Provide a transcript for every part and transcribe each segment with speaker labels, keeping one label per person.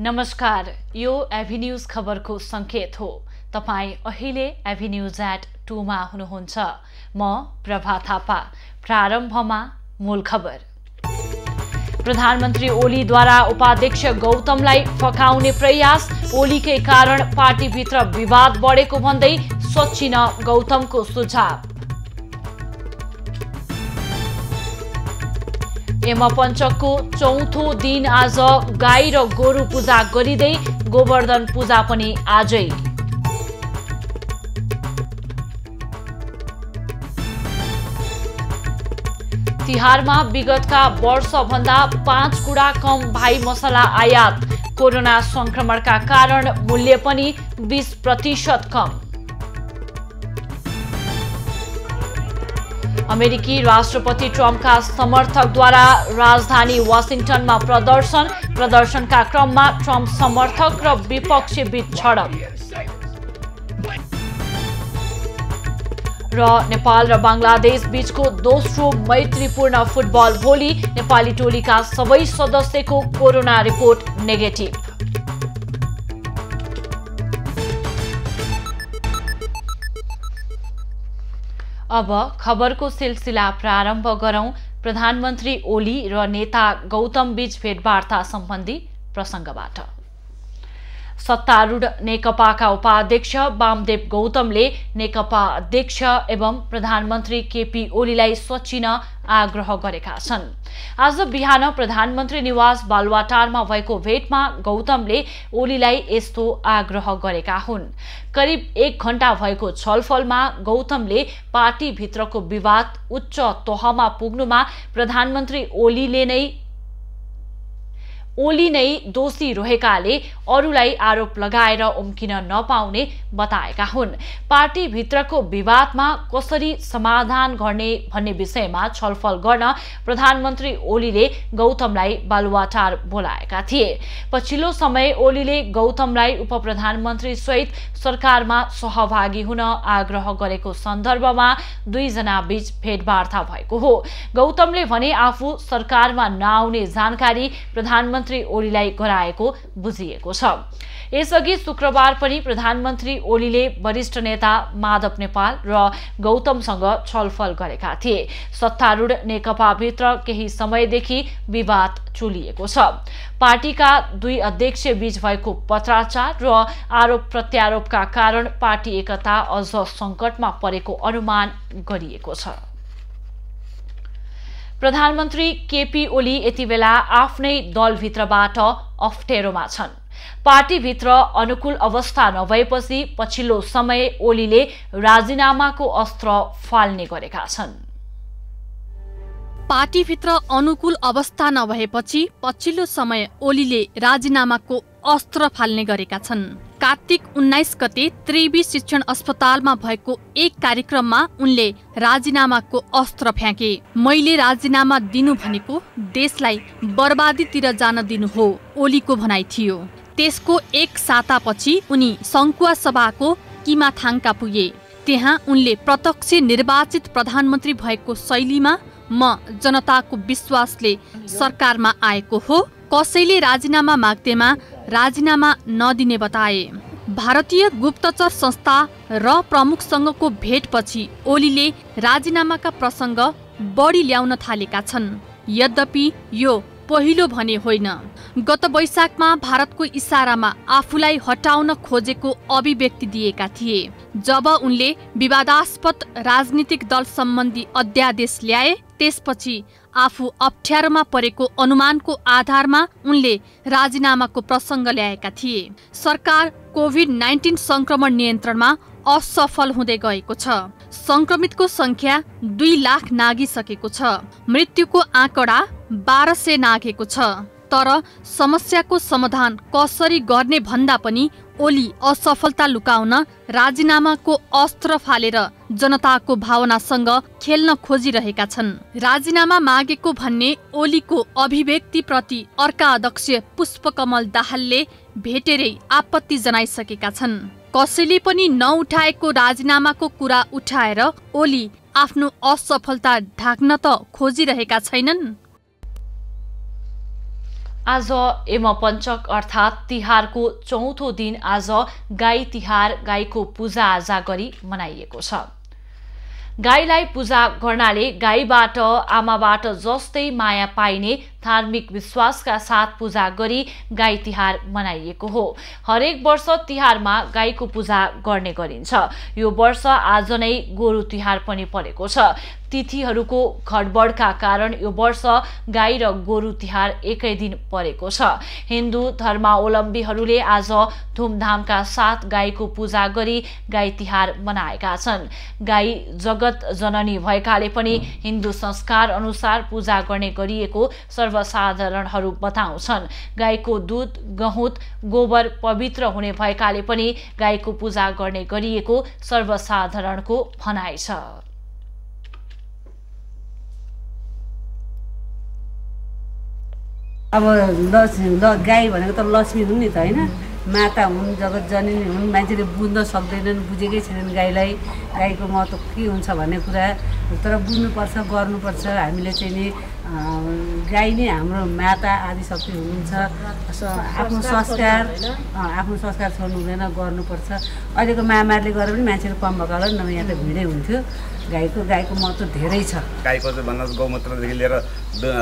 Speaker 1: नमस्कार, यो एभिन्यूज खबरको संकेत हो। तपाई अहिले एभिन्यूज@2 मा हुनुहुन्छ। म प्रभा थापा। प्रारम्भमा मूल खबर। प्रधानमन्त्री ओलीद्वारा उपाध्यक्ष गौतमलाई फकाउने प्रयास, ओलीकै कारण पार्टीभित्र विवाद बढेको भन्दै सचिन गौतमको सुझाव। यमपञ्चकको चौथो दिन आज गाई र गोरु पूजा गरिँदै गोवर्धन पूजा पनि आजै। तिहारमा विगतका वर्षभन्दा 5 गुणा कम भाइ मसला आयात, कोरोना संक्रमणका कारण मूल्य पनि 20% कम। अमेरिकी राष्ट्रपति ट्रम्पका समर्थकद्वारा राजधानी वाशिंगटनमा प्रदर्शनका क्रममा ट्रम्प समर्थक र विपक्षी बीच झडप। र नेपाल र बंगलादेश बीचको दोस्रो मैत्रीपूर्ण फुटबल भोलि, नेपाली टोलीका सबै सदस्यको कोरोना रिपोर्ट नेगेटिभ। अब खबरको सिलसिला प्रारम्भ गरौं। प्रधानमन्त्री ओली र नेता गौतम बीच भेटवार्ता सम्बन्धी प्रसंगबाट। सत्तारूढ नेकपाका उपाध्यक्ष वामदेव गौतमले नेकपा अध्यक्ष एवं प्रधानमन्त्री केपी ओलीलाई सचिन आग्रह गरेका छन्। आज बिहान प्रधानमन्त्री निवास बालुवाटारमा भएको भेटमा गौतमले ओलीलाई यस्तो आग्रह गरेका हुन्। करिब 1 घण्टा भएको छलफलमा गौतमले पार्टीभित्रको विवाद उच्च तहमा पुग्नुमा प्रधानमन्त्री ओली नै दोषी रहेकाले अरूलाई आरोप लगाएर उम्किन नपाउने बताएका हुन्। पार्टीभित्रको विवादमा कसरी समाधान गर्ने भन्ने विषयमा छलफल गर्न प्रधानमन्त्री ओलीले गौतमलाई बालुवाटार बोलाएका थिए। पछिल्लो समय ओलीले गौतमलाई उपप्रधानमन्त्री सहित सरकारमा सहभागी हुन आग्रह गरेको सन्दर्भमा दुई जना बीच भेटवार्ता भएको हो। गौतमले भने आफू सरकारमा नआउने जानकारी प्रधानमन्त्री ओलीलाई गराएको बुझिएको छ। यसअघि शुक्रबार पनि प्रधानमन्त्री ओलीले वरिष्ठ नेता माधव नेपाल र गौतमसँग छलफल गरेका थिए। सत्तारूढ नेकपाभित्र केही समयदेखि विवाद चुलिएको छ। पार्टीका दुई अध्यक्ष बीच भएको पत्राचार र आरोप प्रत्यारोपका कारण पार्टी एकता अझ संकटमा परेको अनुमान गरिएको छ। प्रधानमन्त्री केपी ओली यति बेला आफ्नै दलभित्रबाट अप्ठ्यारोमा छन्। पार्टीभित्र अनुकूल अवस्था नभएपछि पछिल्लो समय ओलीले राजीनामाको अस्त्र फाल्ने गरेका छन्।
Speaker 2: पार्टीभित्र अनुकूल अवस्था नभएपछि पछिल्लो समय ओलीले राजीनामाको अस्त्र फाल्ने गरेका छन्। कार्तिक 19 गते त्रिवी शिक्षण अस्पतालमा भएको एक कार्यक्रममा उनले राजीनामाको अस्त्र फ्याँके। मैले राजीनामा दिनु भनेको देशलाई बर्बादीतिर जान दिनु हो, ओलीको भनाइ थियो। त्यसको एक सातापछि उनी सङ्खुवा सभाको किमाथाङका पुगे। त्यहाँ उनले प्रत्यक्ष निर्वाचित प्रधानमन्त्री भएको शैलीमा म जनताको विश्वासले सरकारमा आएको हो, कसैले राजीनामा माग्दैमा राजीनामा नदिने बताए। भारतीय गुप्तचर संस्था र प्रमुखसँगको भेटपछि ओलीले राजीनामाका प्रसङ्ग बढी ल्याउन थालेका छन्। यद्यपि यो पहिलो भने होइन। गत वैशाखमा भारतको इसारामा आफूलाई हटाउन खोजेको अभिव्यक्ति दिएका थिए। जब उनले विवादास्पद राजनीतिक दल सम्बन्धी अध्यादेश ल्याए, त्यसपछि आफू अप्ठ्यारोमा परेको अनुमानको आधारमा उनले राजीनामाको प्रसङ्ग ल्याएका थिए। सरकार कोभिड-19 संक्रमण नियन्त्रणमा असफल हुँदै गएको छ। संक्रमितको संख्या 2 लाख नागिसकेको छ। मृत्युको आँकडा 1200 नागेको छ। तर समस्याको समाधान कसरी गर्ने भन्दा पनि ओली असफलता लुकाउन राजीनामाको अस्त्र फालेर जनताको भावनासँग खेल्न खोजिरहेका छन्। राजीनामा मागेको भन्ने ओलीको अभिव्यक्तिप्रति अर्का अध्यक्ष पुष्पकमल दाहालले भेटेरै आपत्ति जनाइसकेका छन्। कसैले पनि नउठाएको राजीनामाको कुरा उठाएर ओली आफ्नो असफलता ढाक्न त खोजिरहेका छैनन्।
Speaker 1: आज यमपञ्चक अर्थात् तिहारको चौथो दिन आज गाई तिहार गाईको पूजाआजा गरी मनाइएको छ। गाईलाई पूजा गर्नाले गाईबाट आमाबाट जस्तै माया पाइने धार्मिक विश्वासका साथ पूजा गरी गाई तिहार मनाइएको हो। हरेक वर्ष तिहारमा गाईको पूजा गर्ने गरिन्छ। यो वर्ष आज नै गोरु तिहार पनि परेको छ। तिथिहरूको खडबडका कारण यो वर्ष गाई र गोरु तिहार एकै दिन परेको छ। हिन्दू धर्मावलम्बीहरूले आज धुमधामका साथ गाईको पूजा गरी गाई तिहार मनाएका छन्। गाई जगत जननी भएकाले पनि हिन्दू संस्कार अनुसार पूजा गर्ने गरिएको सर्वसाधारणहरू बताउँछन्। गाईको दूध गहुँत गोबर पवित्र हुने भएकाले पनि गाईको पूजा गर्ने गरिएको सर्वसाधारणको भनाइ छ।
Speaker 3: अब गाई भनेको त लक्ष्मी हुन् नि त होइन, माता हुन्, जगत जननी हुन्। मान्छेले बुझ्न सक्दैनन्, बुझेकै छैनन् गाईलाई, गाईको महत्त्व के हुन्छ भन्ने कुरा। तर बुझ्नुपर्छ, गर्नुपर्छ। हामीले चाहिँ नि गाई नै हाम्रो माता आदिशक्ति हुनुहुन्छ। आफ्नो संस्कार छोड्नु हुँदैन, गर्नुपर्छ। अहिलेको महामारीले गर्दा पनि मान्छेहरू कम भएको होला, नभए यहाँ त भिडै हुन्थ्यो। गाईको महत्त्व धेरै छ।
Speaker 4: गाईको चाहिँ भन्दा गौमूत्रदेखि लिएर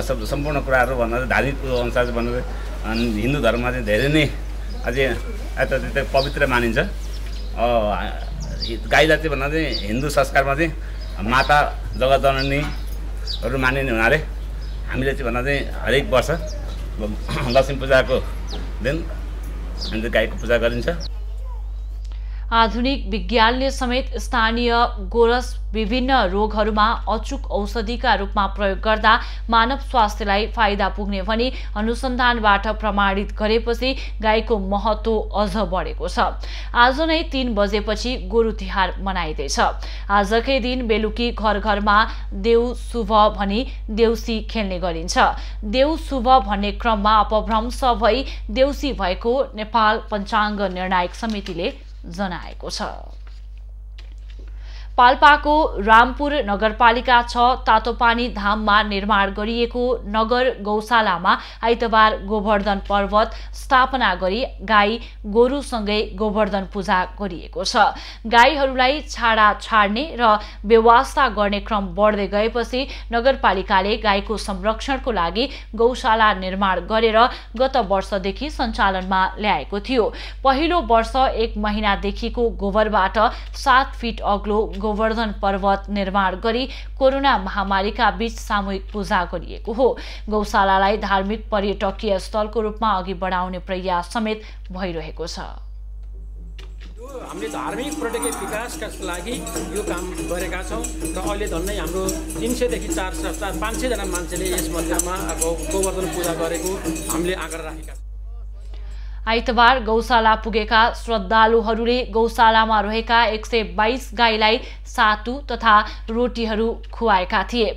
Speaker 4: सम्पूर्ण कुराहरू भन्दा धार्मिक अनुसार भन्दा हिन्दू धर्ममा चाहिँ धेरै नै अझै यता पवित्र मानिन्छ। गाईलाई चाहिँ भन्दा चाहिँ हिन्दू संस्कारमा चाहिँ माता जगतजननीहरू मानिने हुनाले हामीले चाहिँ भन्दा चाहिँ हरेक वर्ष लक्ष्मी पूजाको दिन हामीले गाईको पूजा गरिन्छ।
Speaker 1: आधुनिक विज्ञानले समेत स्थानीय गोरस विभिन्न रोगहरूमा अचूक औषधिका रूपमा प्रयोग गर्दा मानव स्वास्थ्यलाई फाइदा पुग्ने भनी अनुसन्धानबाट प्रमाणित गरेपछि गाईको महत्त्व अझ बढेको छ। आज नै 3 बजेपछि गोरु तिहार मनाइँदैछ। आजकै दिन बेलुकी घर घरमा देउ शुभ भनी देउसी खेल्ने गरिन्छ। देउ शुभ भन्ने क्रममा अपभ्रंश भई देउसी भएको नेपाल पञ्चाङ्ग निर्णायक समितिले जनाएको छ। पाल्पाको रामपुर नगरपालिका 6 तातोपानी धाममा निर्माण गरिएको नगर गौशालामा आइतबार गोवर्धन पर्वत स्थापना गरी गाई गोरुसँगै गोवर्धन पूजा गरिएको छ। गाईहरूलाई छाडा छाड्ने र व्यवस्था गर्ने क्रम बढ्दै गएपछि नगरपालिकाले गाईको संरक्षणको लागि गौशाला निर्माण गरेर गत वर्षदेखि सञ्चालनमा ल्याएको थियो। पहिलो वर्ष 1 महिनादेखिको गोबरबाट 7 फिट अग्लो गोवर्धन पर्वत निर्माण गरी कोरोना महामारीका बीच सामूहिक पूजा गरिएको हो। गौशालालाई धार्मिक पर्यटकीय स्थलको रूपमा अघि बढाउने प्रयास समेत भइरहेको छ।
Speaker 5: हामीले धार्मिक पर्यटकीय विकासका लागि यो काम गरेका छौँ र अहिले झन्डै हाम्रो 300 देखि 500 जना मान्छेले यस मन्दिरमा गोवर्धन पूजा गरेको हामीले आँकडा राखेका छौँ।
Speaker 1: आइतबार गौशाला पुगेका श्रद्धालुहरूले गौशालामा रहेका 122 गाईलाई सातु तथा रोटीहरू खुवाएका थिए।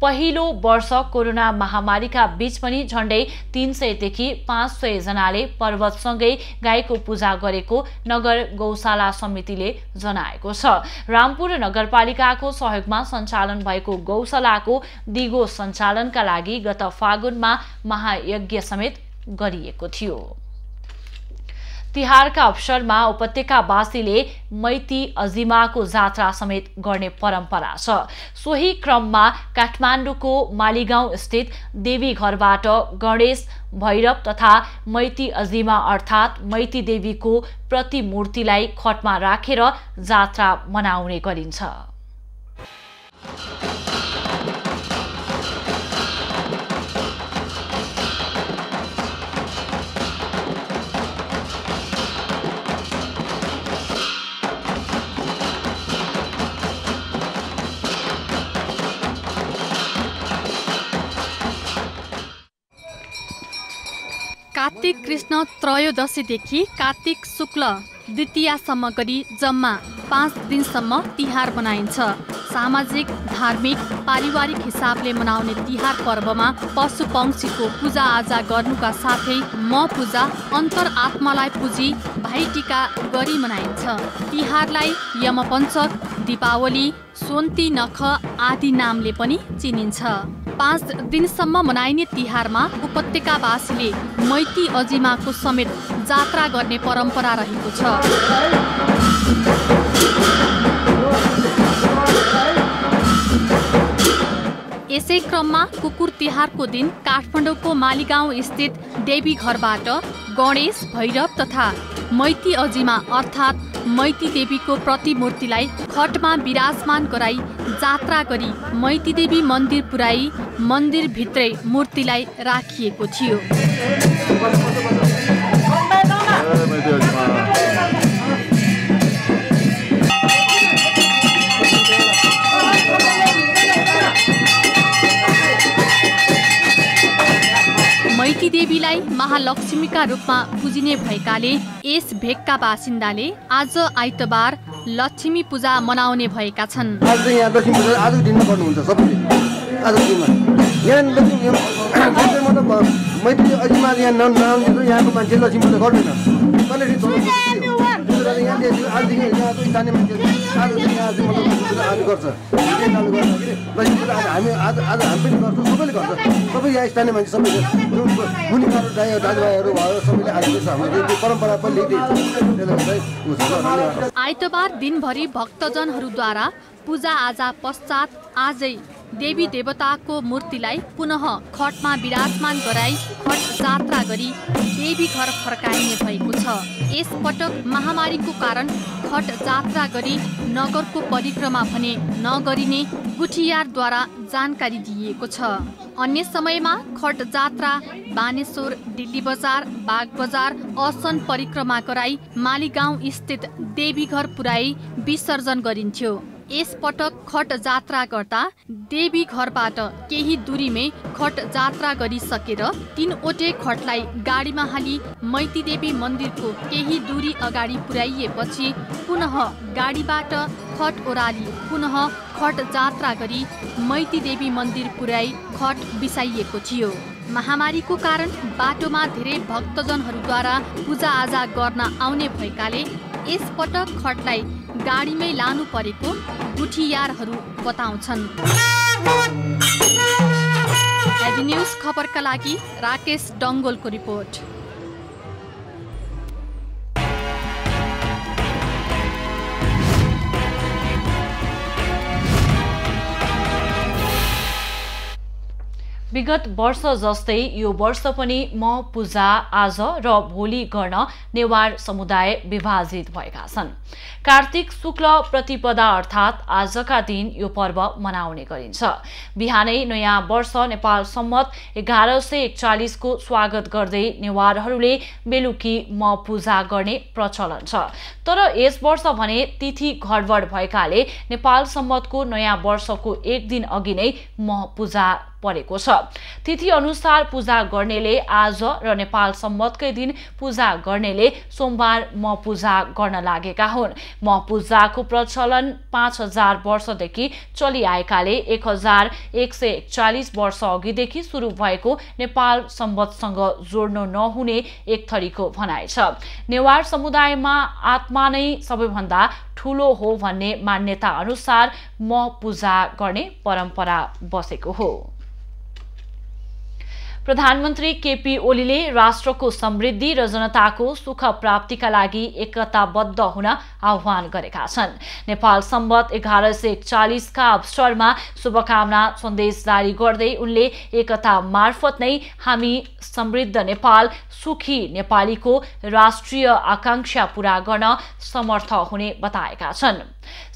Speaker 1: पहिलो वर्ष कोरोना महामारीका बीच पनि झण्डै 300 देखि 500 जनाले पर्वतसँगै गाईको पूजा गरेको नगर गौशाला समितिले जनाएको छ। रामपुर नगरपालिकाको सहयोगमा सञ्चालन भएको गौशालाको दिगो सञ्चालनका लागि गत फागुनमा महायज्ञ समेत गरिएको थियो। तिहारका अवसरमा उपत्यकावासीले मैती अजिमाको जात्रा समेत गर्ने परम्परा छ। सोही क्रममा काठमाडौँको मालीगाउँ स्थित देवी घरबाट गणेश भैरव तथा मैती अजिमा अर्थात् मैती देवीको प्रतिमूर्तिलाई खटमा राखेर जात्रा मनाउने गरिन्छ।
Speaker 2: कार्तिक कृष्ण त्रयोदशीदेखि कार्तिक शुक्ल द्वितीयासम्म गरी जम्मा 5 दिनसम्म तिहार मनाइन्छ। सामाजिक, धार्मिक, पारिवारिक हिसाबले मनाउने तिहार पर्वमा पशु पंक्षीको पूजाआजा गर्नुका साथै म पूजा अन्तरआत्मालाई पुजी भाइटिका गरी मनाइन्छ। तिहारलाई यमपञ्चक, दीपावली, सोन्ती नख आदि नामले पनि चिनिन्छ। 5 दिनसम्म मनाइने तिहारमा उपत्यकावासीले मैती अजिमाको समेत जात्रा गर्ने परम्परा रहेको छ। यसै क्रममा कुकुर तिहारको दिन काठमाडौँको मालीगाउँ स्थित देवी घरबाट गणेश, भैरव तथा मैती अजिमा अर्थात् मैती देवीको प्रतिमूर्तिलाई खटमा विराजमान गराई जात्रा गरी मैती देवी मन्दिर पुर्याई मन्दिरभित्रै मूर्तिलाई राखिएको थियो। मैती देवीलाई महालक्ष्मीका रूपमा पुजिने भएकाले यस भेगका बासिन्दाले आज आइतबार लक्ष्मी पूजा मनाउने भएका छन्।
Speaker 6: आज चाहिँ यहाँ लक्ष्मी पूजा आजको दिनमा गर्नुहुन्छ सबैले। आजको दिनमा यहाँ मतलब मैत्री अझिमा यहाँ नआउने यहाँको मान्छे लक्ष्मी पूजा गर्दैन। आजदेखि यहाँको स्थानीय मान्छे आज गर्छ लक्ष्मी पूजा। हामी आज हामी पनि गर्छौँ, सबैले गर्छ। सबै यहाँ स्थानीय मान्छे सबैले मुनिहरू दाजुभाइहरू भयो सबैले आज हाम्रो परम्परा पनि
Speaker 2: आइतबार दिनभरि भक्तजनहरूद्वारा पूजा आजा पश्चात आजै देवी देवताको मूर्तिलाई पुनः खटमा विराजमान गराई खट जात्रा गरी देवी घर फर्काइने भएको छ। यस पटक महामारीको कारण खट जात्रा गरी नगरको परिक्रमा भने नगरिने गुठियारद्वारा जानकारी दिइएको छ। अन्य समयमा खट जात्रा बानेश्वर, दिल्ली बजार, बाग बजार, असन परिक्रमा गराई मालीगाउँ स्थित देवी घर पुर्याई विसर्जन गरिन्थ्यो। यस पटक खट जात्रा गर्दा देवी घरबाट केही दूरीमै खट जात्रा गरिसकेर 3वटै खटलाई गाडीमा हाली मैती देवी मन्दिरको केही दूरी अगाडि पुर्याइएपछि पुनः गाडीबाट खट ओह्राली पुनः खट जात्रा गरी मैती देवी मन्दिर पुर्याई खट बिसाइएको थियो। महामारीको कारण बाटोमा धेरै भक्तजनहरूद्वारा पूजाआजा गर्न आउने भएकाले यस पटक खटलाई गाडीमै लानु परेको गुठियारहरू बताउँछन्। एबी न्यूज खबरका लागि राकेश डङ्गोलको रिपोर्ट।
Speaker 1: विगत वर्ष जस्तै यो वर्ष पनि म पूजा आज र भोलि गर्न नेवार समुदाय विभाजित भएका छन्। कार्तिक शुक्ल प्रतिपदा अर्थात् आजका दिन यो पर्व मनाउने गरिन्छ। बिहानै नयाँ वर्ष नेपाल सम्मत 1141 को स्वागत गर्दै नेवारहरूले बेलुकी म पूजा गर्ने प्रचलन छ। तर यस वर्ष भने तिथि गडबड भएकाले नेपाल सम्मतको नयाँ वर्षको 1 दिन अघि नै म पूजा परेको छ। तिथि अनुसार पूजा गर्नेले आज र नेपाल सम्मतकै दिन पूजा गर्नेले सोमबार म पूजा गर्न लागेका हुन्। म पूजाको प्रचलन 5000 वर्षदेखि चलिआएकाले 1141 वर्ष अघिदेखि सुरु भएको नेपाल सम्वतसँग जोड्न नहुने एक थरीको भनाइ छ। नेवार समुदायमा आत्मा नै सबैभन्दा ठूलो हो भन्ने मान्यता अनुसार म पूजा गर्ने परम्परा बसेको हो। प्रधानमन्त्री केपी ओलीले राष्ट्रको समृद्धि र जनताको सुख प्राप्तिका लागि एकताबद्ध हुन आह्वान गरेका छन्। नेपाल सम्वत 1141 का अवसरमा शुभकामना सन्देश जारी गर्दै उनले एकता मार्फत नै हामी समृद्ध नेपाल, सुखी नेपालीको राष्ट्रिय आकांक्षा पूरा गर्न समर्थ हुने बताएका छन्।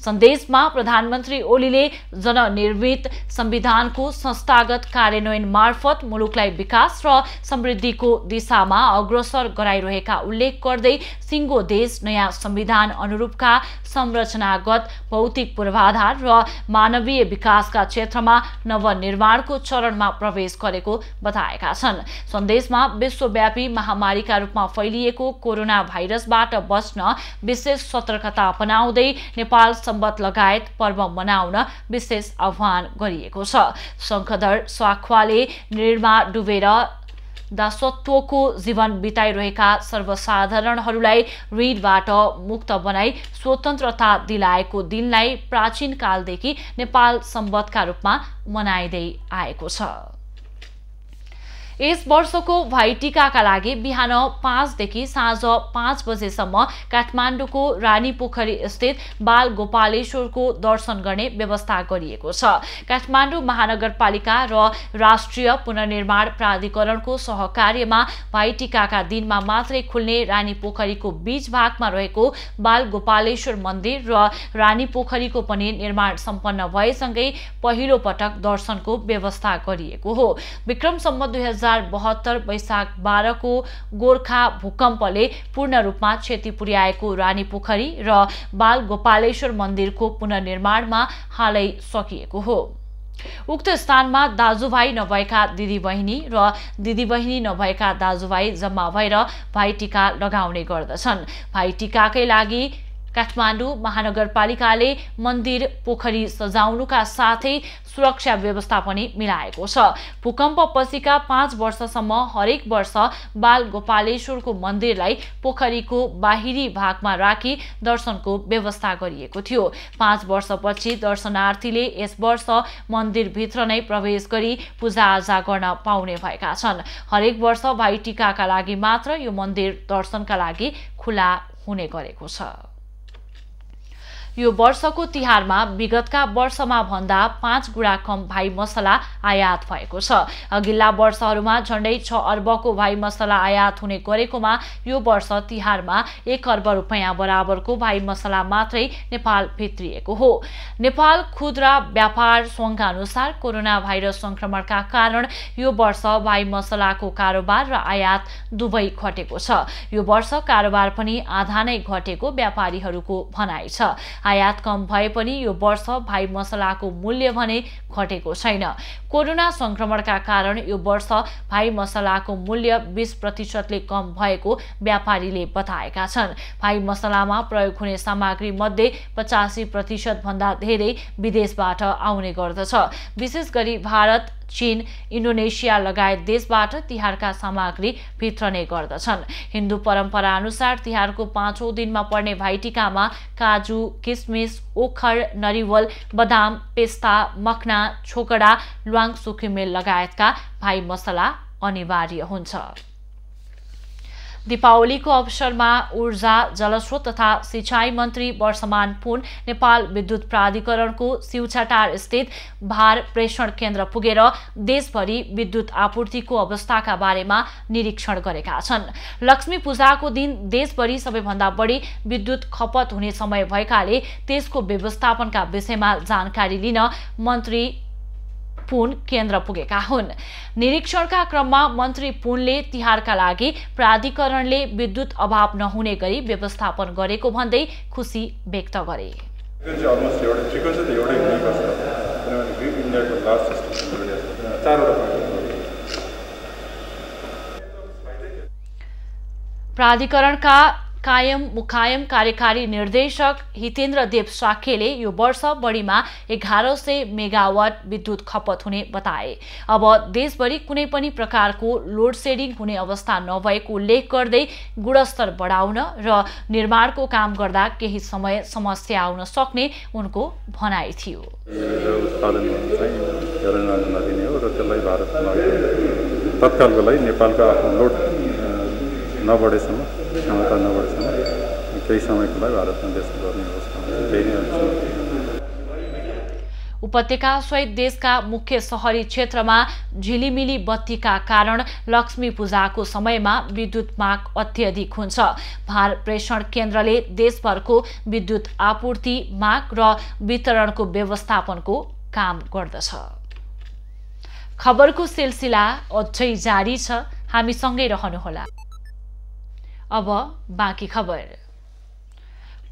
Speaker 1: सन्देशमा प्रधानमन्त्री ओलीले जननिर्मित संविधानको संस्थागत कार्यान्वयन मार्फत मुलुकलाई विकास र समृद्धिको दिशामा अग्रसर गराइरहेका उल्लेख गर्दै सिङ्गो देश नयाँ संविधान अनुरूपका संरचनागत भौतिक पूर्वाधार र मानवीय विकासका क्षेत्रमा नवनिर्माणको चरणमा प्रवेश गरेको बताएका छन्। सन्देशमा विश्वव्यापी महामारीका रूपमा फैलिएको कोरोना भाइरसबाट बच्न विशेष सतर्कता अपनाउँदै नेपाल सम्वत लगायत पर्व मनाउन विशेष आह्वान गरिएको छ। शंखधर स्वाख्वाले निर्मा डुबेर दासत्वको जीवन बिताइरहेका सर्वसाधारणहरूलाई ऋणबाट मुक्त बनाई स्वतन्त्रता दिलाएको दिनलाई प्राचीन कालदेखि नेपाल सम्वतका रूपमा मनाइदै आएको छ। यस वर्षको भाइटिकाका लागि बिहान 5 देखि साँझ 5 बजेसम्म काठमाडौँको रानीपोखरी स्थित बाल गोपालेश्वरको दर्शन गर्ने व्यवस्था गरिएको छ। काठमाडौँ महानगरपालिका र राष्ट्रिय पुनर्निर्माण प्राधिकरणको सहकार्यमा भाइटिकाका दिनमा मात्रै खुल्ने रानीपोखरीको बीच भागमा रहेको बाल गोपालेश्वर मन्दिर र रानीपोखरीको पनि निर्माण सम्पन्न भएसँगै पहिलो पटक दर्शनको व्यवस्था गरिएको हो। विक्रम सम्वत 2072 वैशाख 12 को गोर्खा भूकम्पले पूर्ण रूपमा क्षति पुर्याएको रानीपोखरी र बाल गोपालेश्वर मन्दिरको पुनर्निर्माणमा हालै सकिएको हो। उक्त स्थानमा दाजुभाइ नभएका दिदीबहिनी र दिदीबहिनी नभएका दाजुभाइ जम्मा भएर भाइटिका लगाउने गर्दछन्। भाइटिकाकै लागि काठमाडौँ महानगरपालिकाले मन्दिर पोखरी सजाउनुका साथै सुरक्षा व्यवस्था पनि मिलाएको छ। भूकम्पपछिका 5 वर्षसम्म हरेक वर्ष बाल गोपालेश्वरको मन्दिरलाई पोखरीको बाहिरी भागमा राखी दर्शनको व्यवस्था गरिएको थियो। 5 वर्षपछि दर्शनार्थीले यस वर्ष मन्दिरभित्र नै प्रवेश गरी पूजाआजा गर्न पाउने भएका छन्। हरेक वर्ष भाइटिकाका लागि मात्र यो मन्दिर दर्शनका लागि खुला हुने गरेको छ। यो वर्षको तिहारमा विगतका वर्षमा भन्दा 5 गुणा कम भाइ मसला आयात भएको छ। अघिल्ला वर्षहरूमा झण्डै 6 अर्बको भाइ मसला आयात हुने गरेकोमा यो वर्ष तिहारमा 1 अर्ब रुपैयाँ बराबरको भाइ मसला मात्रै नेपाल भित्रिएको हो। नेपाल खुद्रा व्यापार सङ्घका अनुसार कोरोना भाइरस संक्रमणका कारण यो वर्ष भाइ मसलाको कारोबार र आयात दुवै घटेको छ। यो वर्ष कारोबार पनि आधा नै घटेको व्यापारीहरूको भनाइ छ। आयात कम भए पनि यो वर्ष भाइ मसलाको मूल्य भने घटेको छैन। कोरोना संक्रमणका कारण यो वर्ष भाइ मसलाको मूल्य 20% कम भएको व्यापारीले बताएका छन्। भाइ मसलामा प्रयोग हुने सामग्री मध्ये 85% भन्दा धेरै विदेशबाट आउने गर्दछ। विशेष गरी भारत, चीन, इन्डोनेसिया लगायत देशबाट तिहारका सामग्री भित्रने गर्दछन्। हिन्दू परम्परा अनुसार तिहारको 5औं दिनमा पर्ने भाइटिकामा काजु, किसमिस, ओखर, नरिवल, बदाम, पेस्ता, मखना, छोकडा, ल्वाङ सुखिमेल लगायतका भाइ मसला अनिवार्य हुन्छ। दीपावलीको अवसरमा ऊर्जा, जलस्रोत तथा सिंचाई मन्त्री वर्षमान पुन नेपाल विद्युत प्राधिकरणको सिउछाटार स्थित भार प्रेषण केन्द्र पुगेर देशभरि विद्युत आपूर्तिको अवस्थाका बारेमा निरीक्षण गरेका छन्। लक्ष्मी पूजाको दिन देशभरि सबैभन्दा बढी विद्युत खपत हुने समय भएकाले त्यसको व्यवस्थापनका विषयमा जानकारी लिन मन्त्री पुन केन्द्र पुगेका हुन्। निरीक्षणका क्रममा मन्त्री पुनले तिहारका लागि प्राधिकरणले विद्युत अभाव नहुने गरी व्यवस्थापन गरेको भन्दै खुसी व्यक्त गरे। प्राधिकरणका कायम मुकायम कार्यकारी निर्देशक हितेन्द्र देव साखेले यो वर्ष बढीमा 1100 मेगावाट विद्युत खपत हुने बताए। अब देशभरि कुनै पनि प्रकारको लोड सेडिङ हुने अवस्था नभएको उल्लेख गर्दै गुणस्तर बढाउन र निर्माणको काम गर्दा केही समय समस्या आउन सक्ने उनको भनाइ थियो।
Speaker 7: तत्कालको लागि नेपालको लोड नबढेसम्म, क्षमता नबढेसम्म केही समयको लागि भारतमा देश गर्ने अवस्था हुन्छ।
Speaker 1: उपत्यका सहित देशका मुख्य शहरी क्षेत्रमा झिलिमिली बत्तीका कारण लक्ष्मी पूजाको समयमा विद्युत माग अत्यधिक हुन्छ। भार प्रेषण केन्द्रले देशभरको विद्युत आपूर्ति, माग र वितरणको व्यवस्थापनको काम गर्दछ। खबरको सिलसिला अझै जारी छ, हामीसँगै रहनुहोला। अब बाँकी खबर।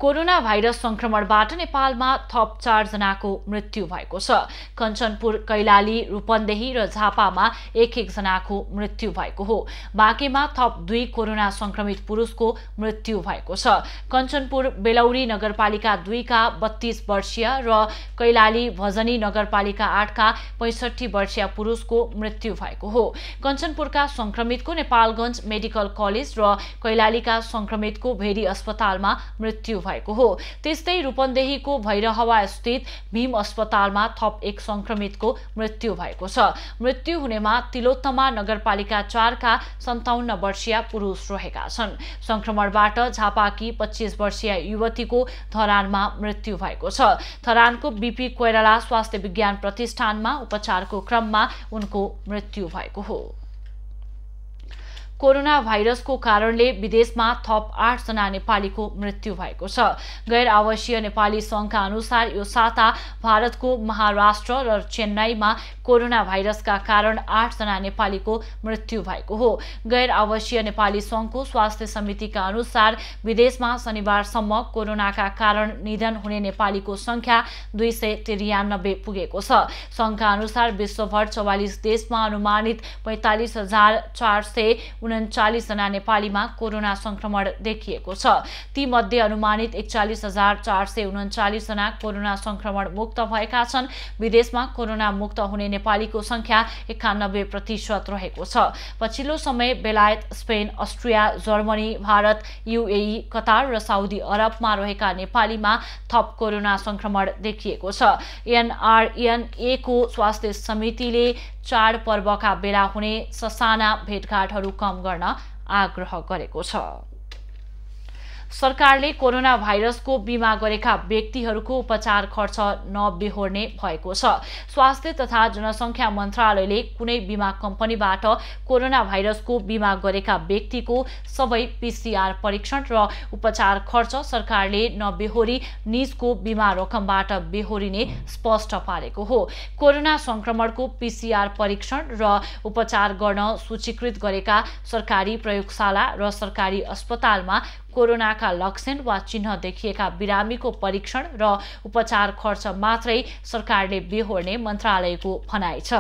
Speaker 1: कोरोना भाइरस संक्रमणबाट नेपालमा थप 4 जनाको मृत्यु भएको छ। कञ्चनपुर, कैलाली, रूपन्देही र झापामा एक जनाको मृत्यु भएको हो। बाँकेमा थप 2 कोरोना संक्रमित पुरुषको मृत्यु भएको छ। कञ्चनपुर बेलौरी नगरपालिका 2 का 32 वर्षीय र कैलाली भजनी नगरपालिका 8 का 65 वर्षीय पुरुषको मृत्यु भएको हो। कञ्चनपुरका संक्रमितको नेपालगञ्ज मेडिकल कलेज र कैलालीका संक्रमितको भेरी अस्पतालमा मृत्यु भएको हो। त्यस्तै रूपन्देहीको भैरहवा स्थित भीम अस्पतालमा थप 1 संक्रमितको मृत्यु भएको छ। मृत्यु हुनेमा तिलोत्तमा नगरपालिका 4 का 57 वर्षीय पुरुष रहेका छन्। संक्रमणबाट झापाकी 25 वर्षीय युवतीको धरानमा मृत्यु भएको छ। धरानको बीपी कोइराला स्वास्थ्य विज्ञान प्रतिष्ठानमा उपचारको क्रममा उनको मृत्यु भएको हो। कोरोना भाइरसको कारणले विदेशमा थप 8 जना नेपालीको मृत्यु भएको छ। गैर आवासीय नेपाली संघका अनुसार यो साता भारतको महाराष्ट्र र चेन्नईमा कोरोना भाइरसका कारण 8 जना नेपालीको मृत्यु भएको हो। गैर आवासीय नेपाली संघको स्वास्थ्य समितिका अनुसार विदेशमा शनिबारसम्म कोरोनाका कारण निधन हुने नेपालीको संख्या 293 पुगेको छ। संघका अनुसार विश्वभर 44 देशमा अनुमानित 45,439 जना नेपालीमा कोरोना संक्रमण देखिएको छ। ती मध्ये अनुमानित 41,439 जना कोरोना संक्रमण मुक्त भएका छन्। विदेशमा कोरोना मुक्त हुने नेपालीको संख्या 91% रहेको छ। पछिल्लो समय बेलायत, Spain, Austria, Germany, Bharat, UAE, Qatar र साउदी अरबमा रहेका नेपालीमा थप कोरोना संक्रमण देखिएको छ। NRNA को स्वास्थ्य समितिले चाडपर्वका बेला हुने ससाना भेटघाटहरू कम गर्न आग्रह गरेको छ। सरकारले कोरोना भाइरसको बिमा गरेका व्यक्तिहरूको उपचार खर्च नबिहोर्ने भएको छ। स्वास्थ्य तथा जनसङ्ख्या मन्त्रालयले कुनै बिमा कम्पनीबाट कोरोना भाइरसको बिमा गरेका व्यक्तिको सबै PCR परीक्षण र उपचार खर्च सरकारले नबिहोरी निजको बिमा रकमबाट बिहोरिने स्पष्ट पारेको हो। कोरोना संक्रमणको PCR परीक्षण र उपचार गर्न सूचीकृत गरेका सरकारी प्रयोगशाला र सरकारी अस्पतालमा कोरोनाका लक्षण वा चिन्ह देखिएका बिरामीको परीक्षण र उपचार खर्च मात्रै सरकारले बिहोर्ने मन्त्रालयको भनाइ छ।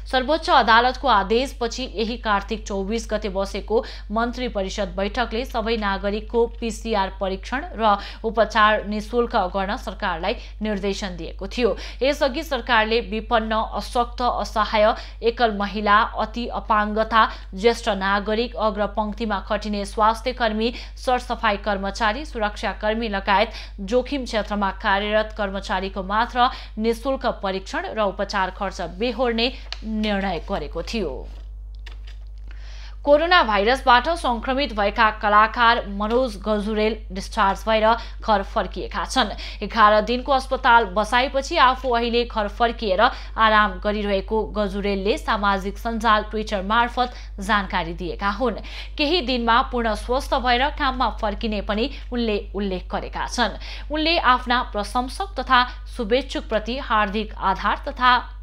Speaker 1: सर्वोच्च अदालतको आदेशपछि यही कार्तिक 24 गते बसेको मन्त्री परिषद बैठकले सबै नागरिकको PCR परीक्षण र उपचार निशुल्क गर्न सरकारलाई निर्देशन दिएको थियो। यसअघि सरकारले विपन्न, अशक्त, असहाय, एकल महिला, अति अपाङ्गता, ज्येष्ठ नागरिक, अग्रपङ्क्तिमा खटिने स्वास्थ्य कर्मी, सरसफाई कर्मचारी, सुरक्षाकर्मी लगायत जोखिम क्षेत्रमा कार्यरत कर्मचारीको मात्र निशुल्क परीक्षण र उपचार खर्च बिहोर्ने निर्णय गरेको थियो। कोरोना भाइरसबाट संक्रमित भएका कलाकार मनोज गजुरेल डिस्चार्ज भएर घर फर्किएका छन्। 11 दिनको अस्पताल बसाएपछि आफू अहिले घर फर्किएर आराम गरिरहेको गजुरेलले सामाजिक सञ्जाल ट्विटर मार्फत जानकारी दिएका हुन्। केही दिनमा पूर्ण स्वस्थ भएर काममा फर्किने पनि उनले उल्लेख गरेका छन्। उनले आफ्ना प्रशंसक तथा शुभेच्छुकप्रति हार्दिक आभार तथा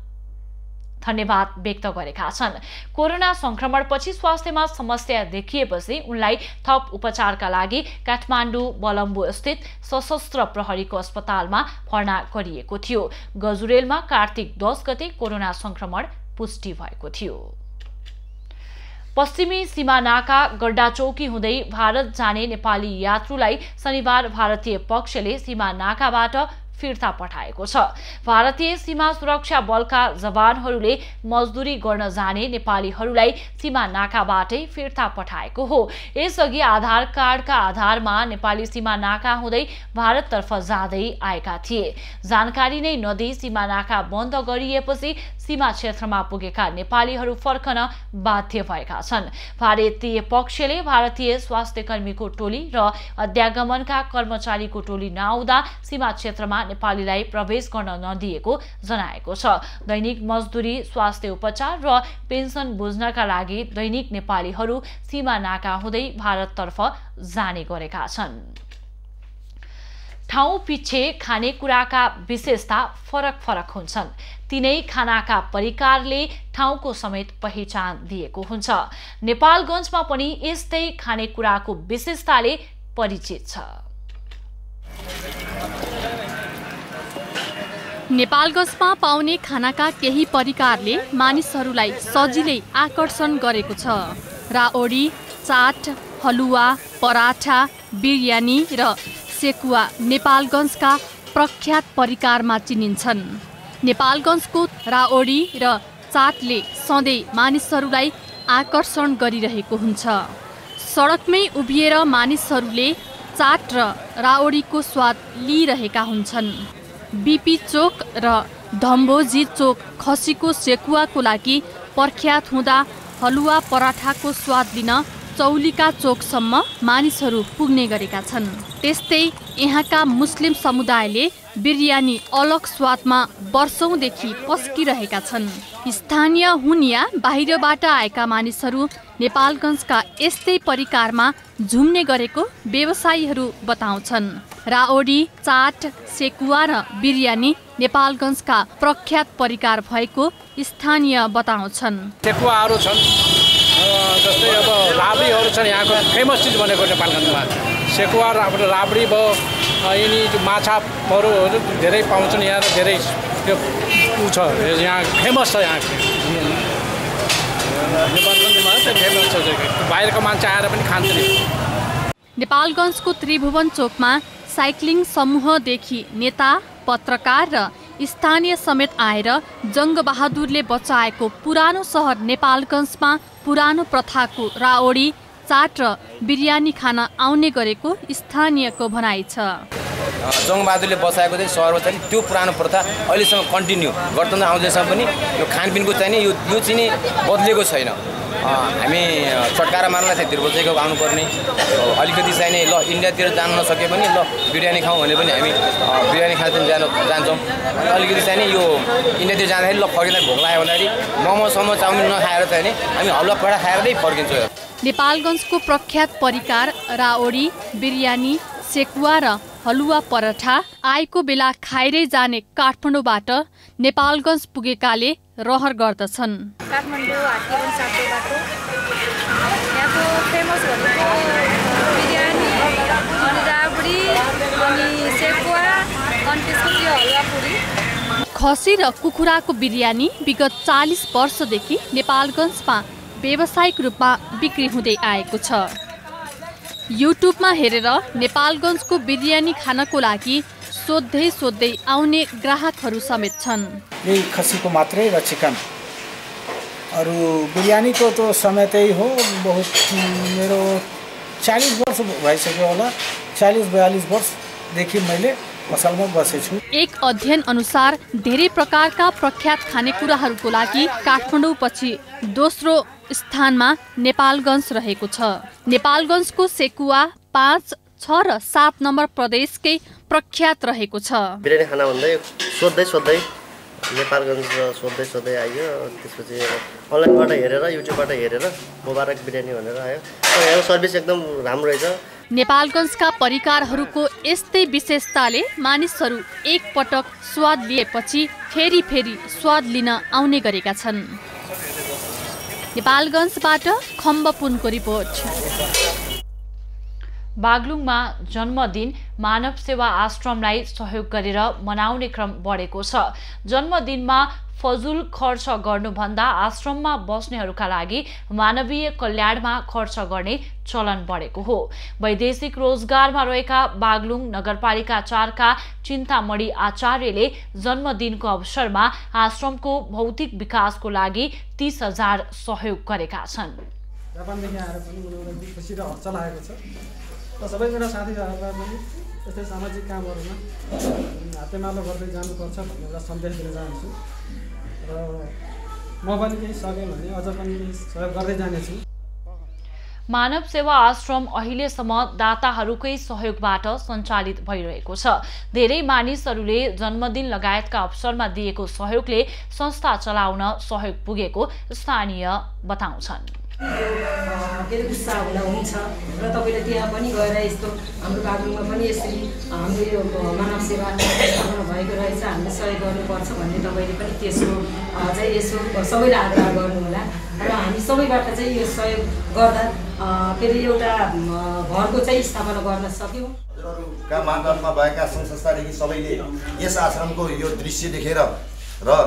Speaker 1: धन्यवाद व्यक्त गरेका छन्। कोरोना संक्रमणपछि स्वास्थ्यमा समस्या देखिएपछि उनलाई थप उपचारका लागि काठमाडौँ बलम्बु स्थित सशस्त्र प्रहरीको अस्पतालमा भर्ना गरिएको थियो। गजुरेलमा कार्तिक 10 गते कोरोना संक्रमण पुष्टि भएको थियो। पश्चिमी सीमा नाका गड्डाचौकी हुँदै भारत जाने नेपाली यात्रुलाई शनिबार भारतीय पक्षले सीमा नाकाबाट फिर्ता पठाएको छ। भारतीय सीमा सुरक्षा बलका जवानहरूले मजदुरी गर्न जाने नेपालीहरूलाई सीमा नाकाबाटै फिर्ता पठाएको हो। यसअघि आधार कार्डका आधारमा नेपाली सीमा नाका हुँदै भारततर्फ जाँदै आएका थिए। जानकारी नै नदिई सीमा नाका बन्द गरिएपछि सीमा क्षेत्रमा पुगेका नेपालीहरू फर्कन बाध्य भएका छन्। भारतीय पक्षले भारतीय स्वास्थ्य कर्मीको टोली र अध्यागमनका कर्मचारीको टोली नआउँदा सीमा क्षेत्रमा नेपालीलाई प्रवेश गर्न नदिएको जनाएको छ। दैनिक मजदुरी, स्वास्थ्य उपचार र पेन्सन बुझ्नका लागि दैनिक नेपालीहरू सीमा नाका हुँदै भारततर्फ जाने गरेका छन्। ठाउँ पिच्छे खानेकुराका विशेषता फरक फरक हुन्छन्। तिनै खानाका परिकारले ठाउँको समेत पहिचान दिएको हुन्छ। नेपालगञ्जमा पनि यस्तै खानेकुराको विशेषताले परिचित छ।
Speaker 2: नेपालगञ्जमा पाउने खानाका केही परिकारले मानिसहरूलाई सजिलै आकर्षण गरेको छ। राओडी, चाट, हलुवा, पराठा, बिरयानी र सेकुवा नेपालगञ्जका प्रख्यात परिकारमा चिनिन्छन्। नेपालगञ्जको राओडी र चाटले सधैँ मानिसहरूलाई आकर्षण गरिरहेको हुन्छ। सडकमै उभिएर मानिसहरूले चाट र राओडीको स्वाद लिइरहेका हुन्छन्। बीपी चोक र धम्बोजी चोक खसीको सेकुवाको लागि प्रख्यात हुँदा हलुवा पराठाको स्वाद लिन चौलिका चोकसम्म मानिसहरू पुग्ने गरेका छन्। त्यस्तै यहाँका मुस्लिम समुदायले बिरयानी अलग स्वादमा वर्षौंदेखि पस्किरहेका छन्। स्थानीय हुन् या बाहिरबाट आएका मानिसहरू नेपालगञ्जका यस्तै परिकारमा झुम्ने गरेको व्यवसायीहरू बताउँछन्। राओडी, चाट, सेकुवा र बिरयानी नेपालगञ्जका प्रख्यात परिकार भएको स्थानीय बताउँछन्।
Speaker 5: सेकुवाहरू छन्, जस्तै अब राबडीहरू छन्, यहाँको फेमस चिज भनेको नेपालगञ्जमा सेकुवा र राबडी भयो। यिनी माछाहरू धेरै पाउँछन् यहाँ र धेरै त्यो ऊ छ, यहाँ फेमस छ। यहाँ नेपालगञ्जमा चाहिँ फेमस छ, बाहिरको मान्छे आएर पनि खान्छन्।
Speaker 2: नेपालगञ्जको त्रिभुवन चोकमा साइक्लिङ समूहदेखि नेता, पत्रकार र स्थानीय समेत आएर जङ्गबहादुरले बचाएको पुरानो सहर नेपालगञ्जमा पुरानो प्रथाको राओडी, चाट र बिरयानी खान आउने गरेको स्थानीयको भनाइ छ।
Speaker 8: जङ्गबहादुरले बचाएको चाहिँ सहरमा चाहिँ त्यो पुरानो प्रथा अहिलेसम्म कन्टिन्यू गर्दै आउँदैसम्म पनि यो खानपिनको चाहिँ नि यो चाहिँ नि बदलेको छैन। हामी छटकारा मार्नलाई चाहिँ तिरुपतिको आउनुपर्ने, अलिकति चाहिँ नि ल इन्डियातिर जान नसके पनि ल बिरयानी खाउँ भने पनि हामी बिरयानी खान जान्छौँ। अनि अलिकति चाहिँ नि यो इन्डियातिर जाँदाखेरि ल फर्किँदा भोक लाग्यो भन्दाखेरि मोमोसम्म चाउमिन नखाएर चाहिँ नि हामी हलुवा पराठा खाएर नै फर्किन्छौँ।
Speaker 2: नेपालगञ्जको प्रख्यात परिकार राओडी, बिरयानी, सेकुवा र हलुवा पराठा आएको बेला खाएरै जाने काठमाडौँबाट नेपालगञ्ज पुगेकाले रहर गर्दछन्।
Speaker 9: काठमाडौँ हात्तीबन सातो बाटो यहाँको फेमस भनेको बिरयानी अनि राबडी अनि सेकुवा अनि त्यसपछि हलुवा पुरी।
Speaker 2: खसी र कुखुराको बिरयानी विगत 40 वर्षदेखि नेपालगञ्जमा व्यावसायिक रूपमा बिक्री हुँदै आएको छ। युट्युबमा हेरेर नेपालगञ्जको बिरयानी खानको लागि सोध्दै आउने ग्राहकहरू समेत छन्।
Speaker 10: यही खसीको मात्रै र चिकन, अरू बिरयानीको त समेतै हो। बहुत मेरो 40 वर्ष भइसक्यो होला, 40-42 वर्षदेखि मैले पसलमा बसेछु।
Speaker 2: एक अध्ययन अनुसार धेरै प्रकारका प्रख्यात खानेकुराहरूको लागि काठमाडौँ पछि दोस्रो स्थानमा नेपालगञ्ज रहेको छ। नेपालगञ्जको सेकुवा 5, 6 र 7 नम्बर प्रदेशकै प्रख्यात रहेको छ।
Speaker 11: बिरयानी खाना भन्दै सोध्दै नेपालगञ्ज सोध्दै आयो। त्यसपछि अनलाइनबाट हेरेर युट्युबबाट हेरेर मुबारक बिरयानी भनेर आयो। यहाँको सर्भिस एकदम राम्रो रहेछ।
Speaker 2: नेपालगञ्जका परिकारहरूको यस्तै विशेषताले मानिसहरू एकपटक स्वाद लिएपछि फेरि स्वाद लिन आउने गरेका छन्। नेपालगञ्जबाट खम्बपुनको रिपोर्ट।
Speaker 1: बागलुङमा जन्मदिन मानव सेवा आश्रमलाई सहयोग गरेर मनाउने क्रम बढेको छ। जन्मदिनमा फजुल खर्च गर्नुभन्दा आश्रममा बस्नेहरूका लागि मानवीय कल्याणमा खर्च गर्ने चलन बढेको हो। वैदेशिक रोजगारमा रहेका बागलुङ नगरपालिका 4 का चिन्तामणी आचार्यले जन्मदिनको अवसरमा आश्रमको भौतिक विकासको लागि 30,000 सहयोग गरेका छन्।
Speaker 12: जापानदेखि आएर पनि उनीहरूलाई खुसी र हर्ष लागेको छ र सबै मेरा साथीभाइहरूलाई पनि यस्तै सामाजिक कामहरूमा हातेमालो गर्दै जानुपर्छ भन्ने एउटा सन्देश दिन चाहन्छु र म पनि केही सकेँ भने अझ पनि सहयोग गर्दै जानेछु।
Speaker 1: मानव सेवा आश्रम अहिलेसम्म दाताहरूकै सहयोगबाट सञ्चालित भइरहेको छ। धेरै मानिसहरूले जन्मदिन लगायतका अवसरमा दिएको सहयोगले संस्था चलाउन सहयोग पुगेको स्थानीय बताउँछन्।
Speaker 13: धेरै उत्साह हुन्छ र तपाईँले त्यहाँ पनि गएर यस्तो हाम्रो बागलुङमा पनि यसरी हाम्रो यो मानव सेवा स्थापना भएको रहेछ, हामीले सहयोग गर्नुपर्छ भन्ने तपाईँले पनि त्यसको चाहिँ यसो सबैलाई आग्रह गर्नुहोला र हामी सबैबाट चाहिँ यो सहयोग गर्दा फेरि एउटा घरको चाहिँ स्थापना गर्न सक्यौँ।
Speaker 6: क्षेत्रहरूका मापदण्डमा भएका सङ्घ संस्थादेखि सबैले यस आश्रमको यो दृश्य देखेर र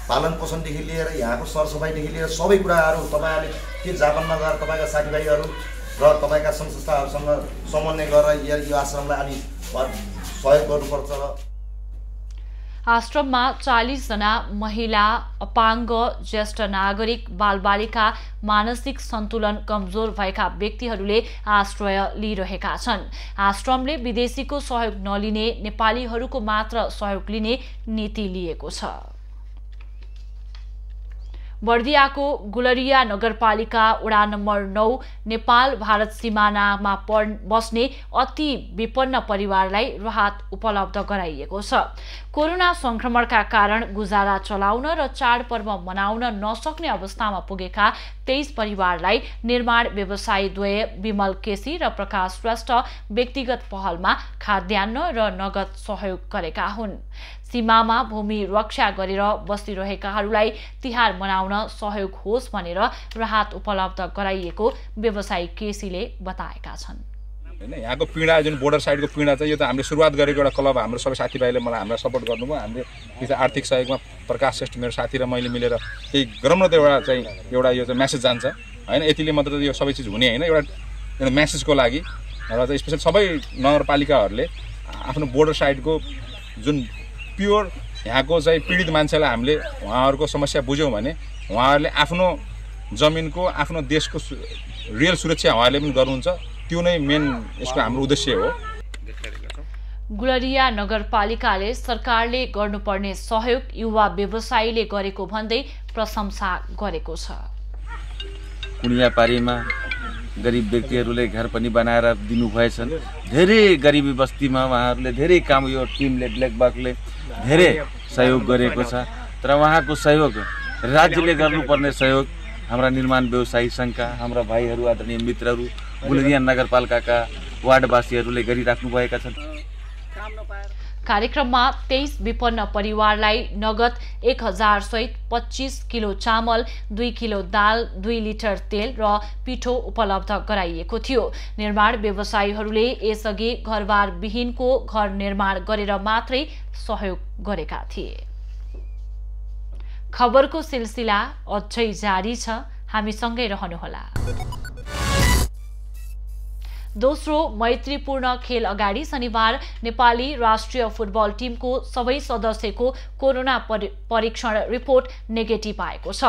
Speaker 6: पालन पोषणदेखि लिएर यहाँको सरसफाइदेखि लिएर सबै कुराहरू तपाईँहरूले के जापानमा गएर तपाईँका साथीभाइहरू र तपाईँका सङ्घ संस्थाहरूसँग समन्वय गरेर यो आश्रमलाई अलि सहयोग गर्नुपर्छ र
Speaker 1: आश्रममा 40 जना महिला, अपाङ्ग, ज्येष्ठ नागरिक, बालबालिका, मानसिक सन्तुलन कमजोर भएका व्यक्तिहरूले आश्रय लिइरहेका छन्। आश्रमले विदेशीको सहयोग नलिने, नेपालीहरूको मात्र सहयोग लिने नीति लिएको छ। बर्दियाको गुलरिया नगरपालिका वडा नम्बर 9 नेपाल भारत सिमानामा बस्ने अति विपन्न परिवारलाई राहत उपलब्ध गराइएको छ। कोरोना संक्रमणका कारण गुजारा चलाउन र चाडपर्व मनाउन नसक्ने अवस्थामा पुगेका 23 परिवारलाई निर्माण व्यवसायी द्वय विमल केसी र प्रकाश श्रेष्ठ व्यक्तिगत पहलमा खाद्यान्न र नगद सहयोग गरेका हुन्। सीमामा भूमि रक्षा गरेर बसिरहेकाहरूलाई तिहार मनाउन सहयोग होस् भनेर राहत उपलब्ध गराइएको व्यवसायी केसीले बताएका छन्।
Speaker 14: हैन, यहाँको पीडा जुन बोर्डर साइडको पीडा चाहिँ यो त हामीले सुरुवात गरेको एउटा क्लब, हाम्रो सबै साथीभाइले मलाई हामीलाई सपोर्ट गर्नुभयो। हामीले यो आर्थिक सहयोगमा प्रकाश श्रेष्ठ मेरो साथी र मैले मिलेर केही गरौँ न त एउटा यो चाहिँ मेसेज जान्छ हैन। यतिले मात्र यो सबै चिज हुने हैन, एउटा मेसेजको लागि र चाहिँ स्पेशल सबै नगरपालिकाहरूले आफ्नो बोर्डर साइडको जुन प्योर यहाँको चाहिँ पीडित मान्छेलाई हामीले उहाँहरूको समस्या बुझ्यौँ भने उहाँहरूले आफ्नो जमिनको, आफ्नो देशको रियल सुरक्षा उहाँहरूले पनि गर्नुहुन्छ। त्यो नै मेन यसको हाम्रो उद्देश्य हो।
Speaker 1: गुलरिया नगरपालिकाले सरकारले गर्नुपर्ने सहयोग युवा व्यवसायीले गरेको भन्दै प्रशंसा गरेको छ।
Speaker 15: कुनियापारीमा गरिब व्यक्तिहरूले घर पनि बनाएर दिनुभएछन्। धेरै गरिबी बस्तीमा उहाँहरूले धेरै काम, यो टिमले ब्ल्याकबकले धेरै सहयोग गरेको छ। तर उहाँको सहयोग, राज्यले गर्नुपर्ने सहयोग हाम्रा निर्माण व्यवसायी सङ्घका हाम्रा भाइहरू, आदरणीय मित्रहरू, गुलरिया नगरपालिकाका वार्डवासीहरूले गरिराख्नुभएका छन्।
Speaker 1: कार्यक्रममा 23 विपन्न परिवारलाई नगद 1000 सहित 25 किलो चामल, 2 किलो दाल, 2 लिटर तेल र पिठो उपलब्ध गराइएको थियो। निर्माण व्यवसायीहरूले यसअघि घरबार विहीनको घर निर्माण गरेर मात्रै सहयोग गरेका थिए। खबरको सिलसिला अझै जारी छ, हामीसँगै रहनुहोला। दोस्रो मैत्रीपूर्ण खेल अगाडि शनिबार नेपाली राष्ट्रिय फुटबल टिमको सबै सदस्यको कोरोना परीक्षण रिपोर्ट नेगेटिभ आएको छ।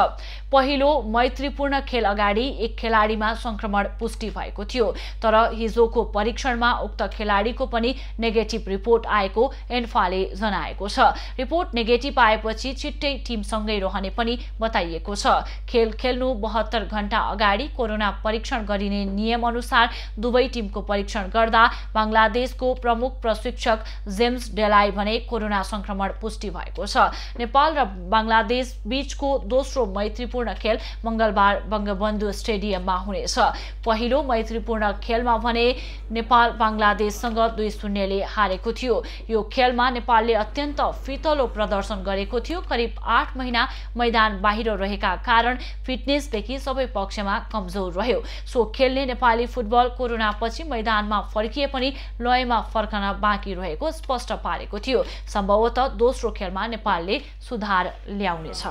Speaker 1: पहिलो मैत्रीपूर्ण खेल अगाडि एक खेलाडीमा संक्रमण पुष्टि भएको थियो, तर हिजोको परीक्षणमा उक्त खेलाडीको पनि नेगेटिभ रिपोर्ट आएको एन्फाले जनाएको छ। रिपोर्ट नेगेटिभ आएपछि छिट्टै टिमसँगै रहने पनि बताइएको छ। खेल खेल्नु 72 घण्टा अगाडि कोरोना परीक्षण गरिने नियम अनुसार दुवै टिमको परीक्षण गर्दा बंगलादेशको प्रमुख प्रशिक्षक जेम्स डेलाई भने कोरोना संक्रमण पुष्टि भएको छ। नेपाल र बंगलादेश बीचको दोस्रो मैत्रीपूर्ण खेल मंगलबार बंगबन्धु स्टेडियममा हुनेछ। पहिलो मैत्रीपूर्ण खेलमा भने नेपाल बंगलादेशसँग 2-0 ले हारेको थियो। यो खेलमा नेपालले अत्यन्त फितलो प्रदर्शन गरेको थियो। करिब 8 महिना मैदान बाहिर रहेका कारण फिटनेसदेखि सबै पक्षमा कमजोर रह्यो। सो खेल्ने नेपाली फुटबल कोरोना पछि मैदानमा फर्किए पनि लयमा फर्कन बाँकी रहेको स्पष्ट पारेको थियो। सम्भवतः दोस्रो खेलमा नेपालले सुधार ल्याउनेछ।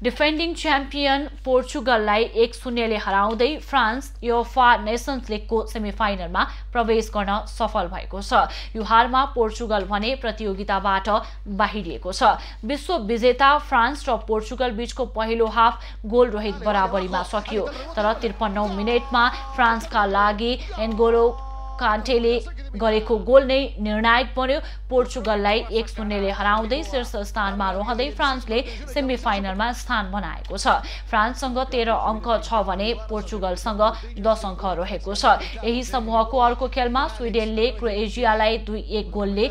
Speaker 1: डिफेन्डिङ च्याम्पियन पोर्चुगललाई 1-0 ले हराउँदै फ्रान्स युएफा नेसन्स लिगको सेमिफाइनलमा प्रवेश गर्न सफल भएको छ। यो हारमा पोर्चुगल भने प्रतियोगिताबाट बाहिरिएको छ। विश्व विजेता फ्रान्स र पोर्चुगल बीचको पहिलो हाफ गोल रहित बराबरीमा सकियो, तर 53 मिनेटमा फ्रान्सका लागि एन्गोलो कान्टेले गरेको गोल नै निर्णायक बन्यो। पोर्चुगललाई 1-0 ले हराउँदै शीर्ष स्थानमा रहँदै फ्रान्सले सेमिफाइनलमा स्थान बनाएको छ। फ्रान्ससँग 13 अङ्क छ भने पोर्चुगलसँग 10 अङ्क रहेको छ। यही समूहको अर्को खेलमा स्विडेनले क्रोएसियालाई 2-1 गोलले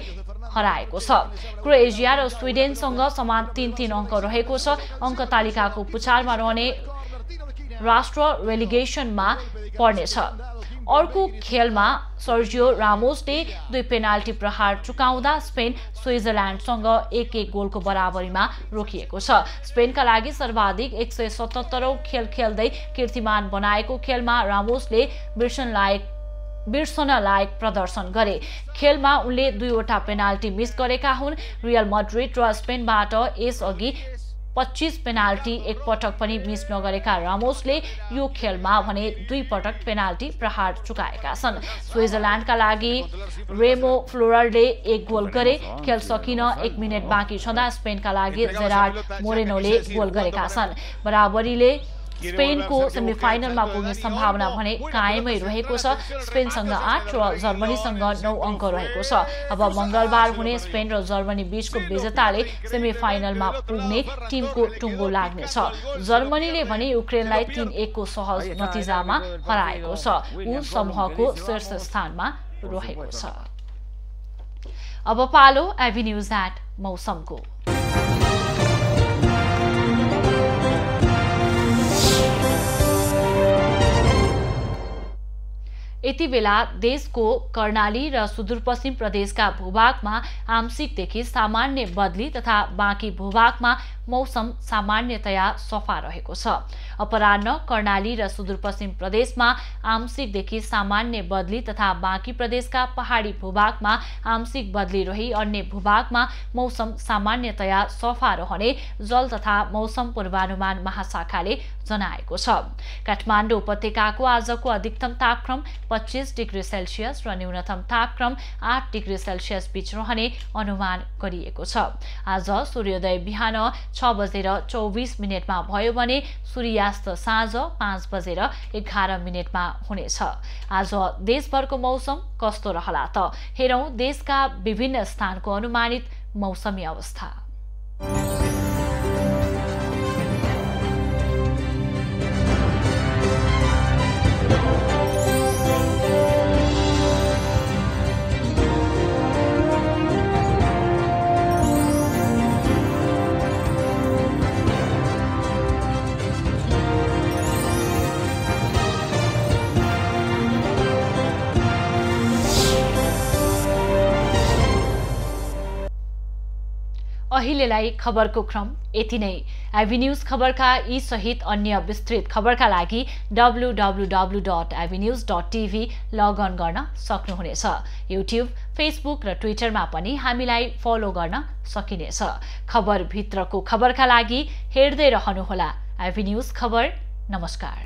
Speaker 1: हराएको छ। क्रोएसिया र स्विडेनसँग समान 3-3 अङ्क रहेको छ। अङ्क तालिकाको पुछारमा रहने राष्ट्र रेलिगेसनमा पर्नेछ। अर्को खेलमा सर्जियो रामोसले 2 पेनाल्टी प्रहार चुकाउँदा स्पेन स्विजरल्यान्डसँग 1-1 गोलको बराबरीमा रोकिएको छ। स्पेनका लागि सर्वाधिक 177औं खेल खेल्दै कीर्तिमान बनाएको खेलमा रामोसले बिर्सन लायक बिर्सन लायक प्रदर्शन गरे। खेलमा उनले 2वटा पेनाल्टी मिस गरेका हुन्। रियल मैड्रिड र स्पेनबाट यसअघि 25 पेनाल्टी एकपटक पनि मिस नगरेका रामोसले यो खेलमा भने 2 पटक पेनाल्टी प्रहार चुकाएका छन्। स्विजरल्यान्डका लागि रेमो फ्लोररले 1 गोल गरे। खेल सकिन 1 मिनेट बाँकी छँदा स्पेनका लागि जेरार्ड मोरेनोले गोल गरेका छन्। बराबरीले स्पेनको सेमिफाइनलमा पुग्ने सम्भावना भने कायमै रहेको छ। स्पेनसँग 8 र जर्मनीसँग 9 अङ्क रहेको छ। अब मंगलबार हुने स्पेन र जर्मनी बीचको विजेताले सेमिफाइनलमा पुग्ने टिमको टुङ्गो लाग्नेछ। जर्मनीले भने युक्रेनलाई 3-1 को सहज नतिजामा हराएको छ। ऊ समूहको शीर्ष स्थानमा रहेको छ। अब पालो एभिन्यूज एट मौसमको। यति बेला देशको कर्णाली र सुदूरपश्चिम प्रदेशका भूभागमा आंशिकदेखि सामान्य बदली तथा बाँकी भूभागमा मौसम सामान्यतया सफा रहेको छ। अपराह्न कर्णाली र सुदूरपश्चिम प्रदेशमा आंशिकदेखि सामान्य बदली तथा बाँकी प्रदेशका पहाडी भूभागमा आंशिक बदली रही अन्य भूभागमा मौसम सामान्यतया सफा रहने जल तथा मौसम पूर्वानुमान महाशाखाले जनाएको छ। काठमाडौँ उपत्यकाको आजको अधिकतम तापक्रम 25 डिग्री सेल्सियस र न्यूनतम तापक्रम 8 डिग्री सेल्सियस बीच रहने अनुमान गरिएको छ। आज सूर्योदय बिहान 6:24 भयो भने सूर्यास्त साँझ 5:11 हुनेछ। आज देशभरको मौसम कस्तो रहला त हेरौं देशका विभिन्न स्थानको अनुमानित मौसमी अवस्था। अहिलेलाई खबरको क्रम यति नै। एभिन्यूज खबरका यी सहित अन्य विस्तृत खबरका लागि www.avenews.tv लगअन गर्न सक्नुहुनेछ। युट्युब, फेसबुक र ट्विटरमा पनि हामीलाई फलो गर्न सकिनेछ। खबर भित्रको खबरका लागि हेर्दै रहनुहोला एभिन्यूज खबर। नमस्कार।